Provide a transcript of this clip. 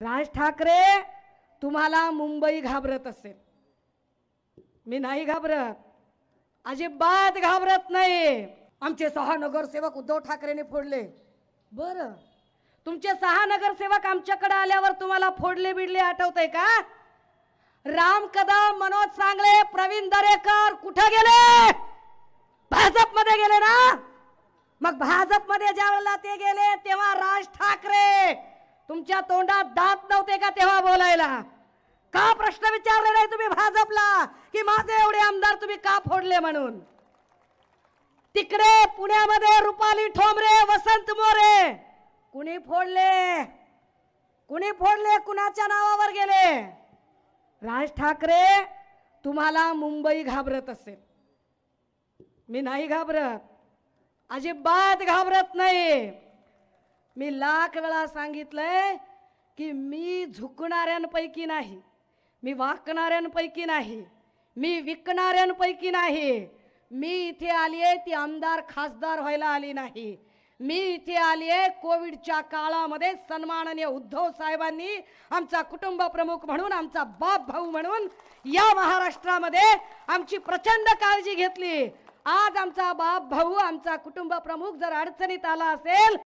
राज ठाकरे तुम्हाला मुंबई घाबरत असेल, मी नाही घाबरत, अजिबात घाबरत नाही। आमचे 6 नगरसेवक उद्धव ठाकरेंनी फोडले। बरं, तुमचे 6 नगरसेवक आमच्याकडे आल्यावर तुम्हाला फोडले बिडले आठवतंय का? राम कदम, मनोज सांगले, प्रवीण दरेकर कुठे गेले? भाजपमध्ये गेले ना। मग भाजपमध्ये ज्यावेळेला ते गेले तेव्हा राज ठाकरे तुमच्या तोंडात दात नव्हते का तेव्हा बोलायला? का प्रश्न विचारले नाही तुम्ही भाजपला की माझे एवढे आमदार तुम्ही का फोडले म्हणून? तिकडे पुण्यामध्ये रुपाली ठोंबरे, वसंत मोरे कुणी फोडले? कुणी फोडले? कुणाच्या नावावर गेले? राज ठाकरे तुम्हाला मुंबई घाबरत असेल, मी नाही घाबरत, अजिबात घाबरत नाही। मी लाख वेळा सांगितलंय की मी झुकणाऱ्यांपैकी नाही, मी वाकणाऱ्यांपैकी नाही, मी विकणाऱ्यांपैकी नाही। मी इथे आली आहे ती आमदार खासदार व्हायला आली नाही। मी इथे आली आहे कोविडच्या काळामध्ये सन्माननीय उद्धव साहेबांनी आमचा कुटुंब प्रमुख म्हणून, आमचा बाप भाऊ म्हणून या महाराष्ट्रामध्ये आमची प्रचंड काळजी घेतली। आज आमचा बाप भाऊ, आमचा कुटुंब प्रमुख जर अडचणीत आला असेल